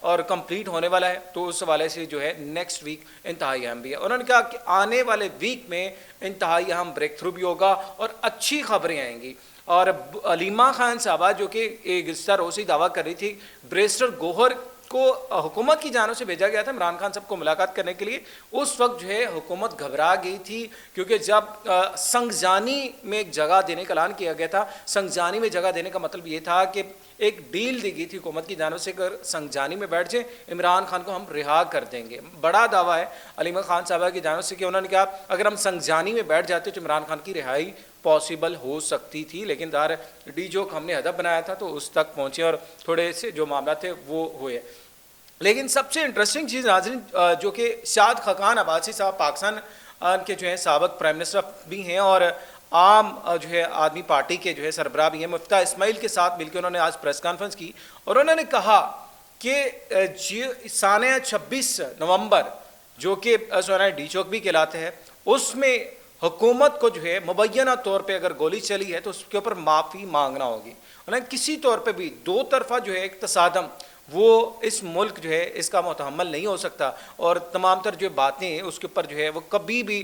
اور کمپلیٹ ہونے والا ہے، تو اس حوالے سے جو ہے نیکسٹ ویک انتہائی اہم بھی ہے۔ انہوں نے کہا کہ آنے والے ویک میں انتہائی اہم بریک تھرو بھی ہوگا اور اچھی خبریں آئیں گی۔ اور علیمہ خان صاحبہ جو کہ گزشتہ روز ہی دعویٰ کر رہی تھی، بیرسٹر گوہر کو حکومت کی جانب سے بھیجا گیا تھا عمران خان صاحب کو ملاقات کرنے کے لیے، اس وقت جو ہے حکومت گھبرا گئی تھی، کیونکہ جب سنگجانی میں ایک جگہ دینے کا اعلان کیا گیا تھا، سنگجانی میں جگہ دینے کا مطلب یہ تھا کہ ایک ڈیل دی گئی تھی حکومت کی جانب سے، اگر سنگجانی میں بیٹھ جائیں عمران خان کو ہم رہا کر دیں گے۔ بڑا دعویٰ ہے علیمہ خان صاحبہ کی جانب سے کہ انہوں نے کہا اگر ہم سنگجانی میں بیٹھ جاتے تو عمران خان کی رہائی پاسبل ہو سکتی تھی، لیکن دار ڈی جوک ہم نے ہدف بنایا تھا تو اس تک پہنچے اور تھوڑے سے جو معاملات تھے وہ ہوئے۔ لیکن سب سے انٹرسٹنگ چیز ناظرین جو کہ شاد خاقان عباسی صاحب پاکستان کے جو ہیں سابق پرائم منسٹر بھی ہیں اور عام جو ہے آدمی پارٹی کے جو ہے سربراہ بھی ہیں، مفتاح اسماعیل کے ساتھ مل کے انہوں نے آج پریس کانفرنس کی اور انہوں نے کہا کہ سانحہ 26 نومبر جو کہ سانحہ ڈی چوک بھی کہلاتے ہیں، اس میں حکومت کو جو ہے مبینہ طور پہ اگر گولی چلی ہے تو اس کے اوپر معافی مانگنا ہوگی۔ انہیں کسی طور پہ بھی دو طرفہ جو ہے ایک تصادم وہ اس ملک جو ہے اس کا متحمل نہیں ہو سکتا، اور تمام تر جو باتیں اس کے اوپر جو ہے وہ کبھی بھی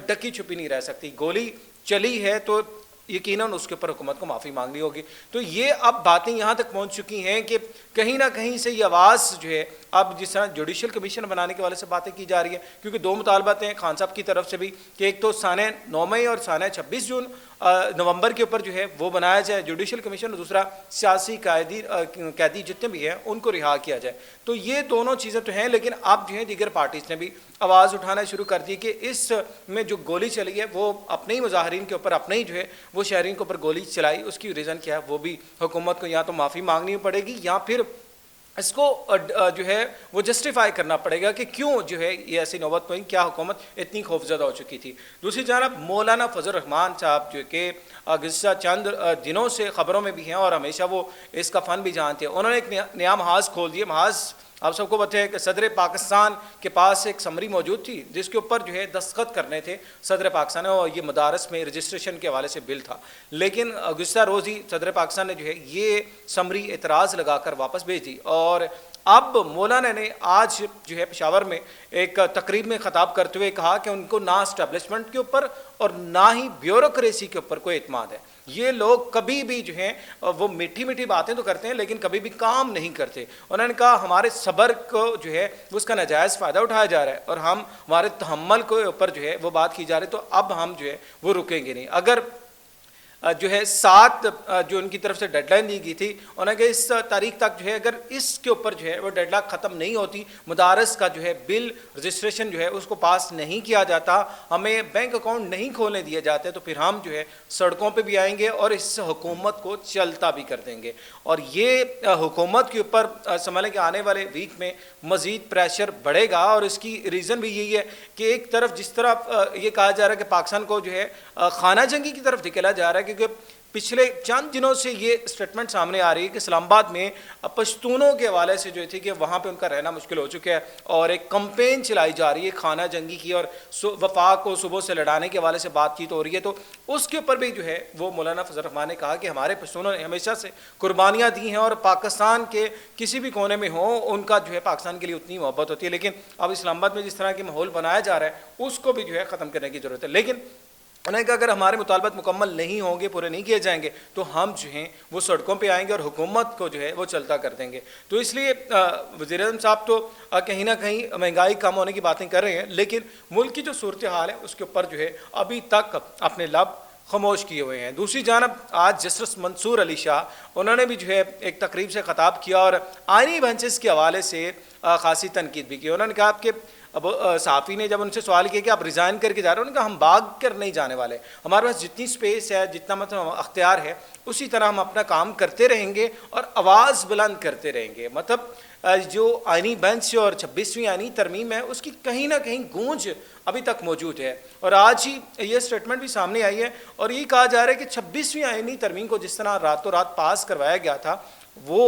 ڈکی چھپی نہیں رہ سکتی۔ گولی چلی ہے تو یقیناً اس کے اوپر حکومت کو معافی مانگنی ہوگی۔ تو یہ اب باتیں یہاں تک پہنچ چکی ہیں کہ کہیں نہ کہیں سے یہ آواز جو ہے اب جس طرح جوڈیشل کمیشن بنانے کے والے سے باتیں کی جا رہی ہیں، کیونکہ دو مطالبات ہیں خان صاحب کی طرف سے بھی کہ ایک تو سانحہ 9 مئی اور سانحہ 26 نومبر کے اوپر جو ہے وہ بنایا جائے جوڈیشل کمیشن، اور دوسرا سیاسی قیدی جتنے بھی ہیں ان کو رہا کیا جائے۔ تو یہ دونوں چیزیں تو ہیں، لیکن اب جو ہے دیگر پارٹیز نے بھی آواز اٹھانا شروع کر دی کہ اس میں جو گولی چلی ہے وہ اپنے ہی مظاہرین کے اوپر، اپنے ہی جو ہے وہ شہرین کے اوپر گولی چلائی، اس کی ریزن کیا ہے وہ بھی حکومت کو یا تو معافی مانگنی پڑے گی یا پھر اس کو جو ہے وہ جسٹیفائی کرنا پڑے گا کہ کیوں جو ہے یہ ایسی نوبت ہوئی، کیا حکومت اتنی خوفزدہ ہو چکی تھی۔ دوسری جانب مولانا فضل الرحمان صاحب جو کہ گزشتہ چند دنوں سے خبروں میں بھی ہیں اور ہمیشہ وہ اس کا فن بھی جانتے ہیں، انہوں نے ایک نیا محاذ کھول دیا۔ محاذ آپ سب کو پتہ ہے کہ صدر پاکستان کے پاس ایک سمری موجود تھی جس کے اوپر جو ہے دستخط کرنے تھے صدر پاکستان، اور یہ مدارس میں رجسٹریشن کے حوالے سے بل تھا، لیکن گزشتہ روز ہی صدر پاکستان نے جو ہے یہ سمری اعتراض لگا کر واپس بھیج دی۔ اور اب مولانا نے آج جو ہے پشاور میں ایک تقریب میں خطاب کرتے ہوئے کہا کہ ان کو نہ اسٹیبلشمنٹ کے اوپر اور نہ ہی بیوروکریسی کے اوپر کوئی اعتماد ہے۔ یہ لوگ کبھی بھی جو ہیں وہ میٹھی میٹھی باتیں تو کرتے ہیں لیکن کبھی بھی کام نہیں کرتے۔ انہوں نے کہا ہمارے صبر کو جو ہے اس کا ناجائز فائدہ اٹھایا جا رہا ہے اور ہمارے تحمل کے اوپر جو ہے وہ بات کی جا رہی ہے، تو اب ہم جو ہے وہ رکیں گے نہیں۔ اگر جو ہے 7 جو ان کی طرف سے ڈیڈ لائن دی گئی تھی، انہوں نے کہا اس تاریخ تک جو ہے اگر اس کے اوپر جو ہے وہ ڈیڈ لاک ختم نہیں ہوتی، مدارس کا جو ہے بل رجسٹریشن جو ہے اس کو پاس نہیں کیا جاتا، ہمیں بینک اکاؤنٹ نہیں کھولنے دیے جاتے، تو پھر ہم جو ہے سڑکوں پہ بھی آئیں گے اور اس حکومت کو چلتا بھی کر دیں گے۔ اور یہ حکومت کے اوپر سنبھالیں کہ آنے والے ویک میں مزید پریشر بڑھے گا، اور اس کی ریزن بھی یہی ہے کہ ایک طرف جس طرح یہ کہا جا رہا ہے کہ پاکستان کو جو ہے خانہ جنگی کی طرف دھکیلا جا رہا ہے، کیونکہ پچھلے چند دنوں سے یہ اسٹیٹمنٹ سامنے آ رہی ہے کہ اسلام آباد میں پشتونوں کے حوالے سے جو تھی کہ وہاں پہ ان کا رہنا مشکل ہو چکا ہے، اور ایک کمپین چلائی جا رہی ہے خانہ جنگی کی، اور وفاق کو صبح سے لڑانے کے حوالے سے بات چیت ہو رہی ہے۔ تو اس کے اوپر بھی جو ہے وہ مولانا فضل الرحمان نے کہا کہ ہمارے پشتونوں نے ہمیشہ سے قربانیاں دی ہیں، اور پاکستان کے کسی بھی کونے میں ہوں ان کا جو ہے پاکستان کے لیے اتنی محبت ہوتی ہے، لیکن اب اسلام آباد میں جس طرح کے ماحول بنایا جا رہا ہے اس کو بھی جو ہے ختم کرنے کی ضرورت ہے۔ لیکن انہوں نے کہا اگر ہمارے مطالبات مکمل نہیں ہوں گے، پورے نہیں کیے جائیں گے، تو ہم جو ہیں وہ سڑکوں پہ آئیں گے اور حکومت کو جو ہے وہ چلتا کر دیں گے۔ تو اس لیے وزیر اعظم صاحب تو کہیں نہ کہیں مہنگائی کم ہونے کی باتیں کر رہے ہیں، لیکن ملک کی جو صورتحال ہے اس کے اوپر جو ہے ابھی تک اپنے لب خاموش کیے ہوئے ہیں۔ دوسری جانب آج جسٹس منصور علی شاہ انہوں نے بھی جو ہے ایک تقریب سے خطاب کیا اور آئینی بینچز کے حوالے سے خاصی تنقید بھی کی۔ انہوں نے کہا کہ اب صحافی نے جب ان سے سوال کیا کہ آپ ریزائن کر کے جا رہے ہیں، انہوں نے کہا ہم بھاگ کر نہیں جانے والے، ہمارے پاس جتنی سپیس ہے، جتنا مطلب اختیار ہے، اسی طرح ہم اپنا کام کرتے رہیں گے اور آواز بلند کرتے رہیں گے۔ مطلب جو آئینی بینچ اور 26ویں آئینی ترمیم ہے اس کی کہیں نہ کہیں گونج ابھی تک موجود ہے، اور آج ہی یہ سٹیٹمنٹ بھی سامنے آئی ہے اور یہ کہا جا رہا ہے کہ 26ویں آئینی ترمیم کو جس طرح راتوں رات پاس کروایا گیا تھا وہ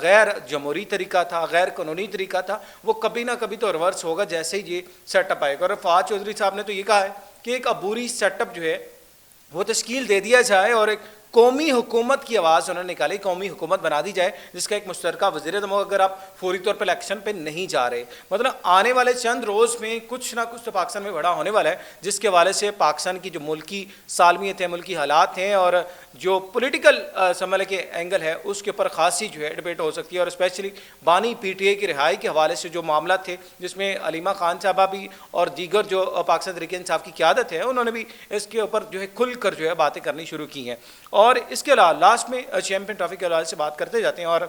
غیر جمہوری طریقہ تھا، غیر قانونی طریقہ تھا، وہ کبھی نہ کبھی تو ریورس ہوگا جیسے ہی یہ سیٹ اپ آئے گا۔ اور فواد چودھری صاحب نے تو یہ کہا ہے کہ ایک عبوری سیٹ اپ جو ہے وہ تشکیل دے دیا جائے اور ایک قومی حکومت کی آواز انہوں نے نکالی, قومی حکومت بنا دی جائے جس کا ایک مشترکہ وزیر اعظم ہو اگر آپ فوری طور پر الیکشن پہ نہیں جا رہے. مطلب آنے والے چند روز میں کچھ نہ کچھ تو پاکستان میں بڑا ہونے والا ہے, جس کے حوالے سے پاکستان کی جو ملکی سالمیت ہے, ملکی حالات ہیں اور جو پولیٹیکل سمجھ کے اینگل ہے اس کے اوپر خاصی جو ہے ڈبیٹ ہو سکتی ہے. اور اسپیشلی بانی پی ٹی اے کی رہائی کے حوالے سے جو معاملات تھے, جس میں علیمہ خان صاحبہ بھی اور دیگر جو پاکستان تحریک انصاف کی قیادت ہے انہوں نے بھی اس کے اوپر جو ہے کھل کر جو ہے باتیں کرنی شروع کی ہیں. اور اس کے علاوہ لاسٹ میں چیمپئن ٹرافی کے حوالے سے بات کرتے جاتے ہیں. اور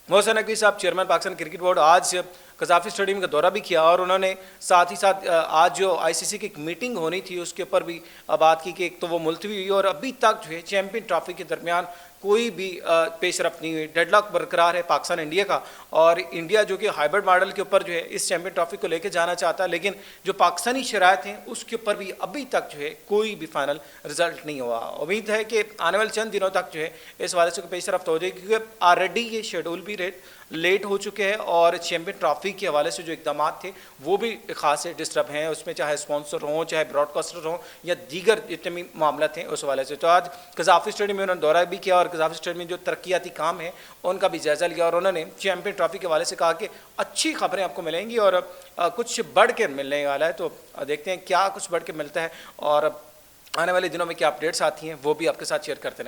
محسن نقوی صاحب چیئرمین پاکستان کرکٹ بورڈ آج قذافی اسٹیڈیم کا دورہ بھی کیا, اور انہوں نے ساتھ ہی ساتھ آج جو آئی سی سی کی ایک میٹنگ ہونی تھی اس کے اوپر بھی بات کی کہ ایک تو وہ ملتوی ہوئی اور ابھی تک جو ہے چیمپئن ٹرافی کے درمیان کوئی بھی پیش رفت نہیں ہوئی. ڈیڈ لاک برقرار ہے پاکستان انڈیا کا, اور انڈیا جو کہ ہائیبرڈ ماڈل کے اوپر جو ہے اس چیمپئن ٹرافی کو لے کے جانا چاہتا ہے, لیکن جو پاکستانی شرائط ہیں اس کے اوپر بھی ابھی تک جو ہے کوئی بھی فائنل رزلٹ نہیں ہوا. امید ہے کہ آنے والے چند دنوں تک جو ہے اس حوالے سے پیش رفت ہو جائے گی, کیونکہ آلریڈی یہ شیڈول بھی لیٹ ہو چکے ہیں اور چیمپئن ٹرافی کے حوالے سے جو اقدامات تھے وہ بھی خاصے ڈسٹرب ہیں, اس میں چاہے اسپانسر ہوں, چاہے براڈ کاسٹر ہوں, یا دیگر جتنے بھی معاملات ہیں اس حوالے سے. تو آج قذافی اسٹیڈیم میں انہوں نے دورہ بھی کیا اور قذافی اسٹیڈیم میں جو ترقیاتی کام ہیں ان کا بھی جائزہ لیا, اور انہوں نے چیمپئن ٹرافی کے حوالے سے کہا کہ اچھی خبریں آپ کو ملیں گی اور کچھ بڑھ کے ملنے والا ہے. تو دیکھتے ہیں کیا کچھ بڑھ کے ملتا ہے, اور آنے والے دنوں میں کیا اپڈیٹس آتی ہیں وہ بھی آپ کے ساتھ شیئر کرتے رہیں.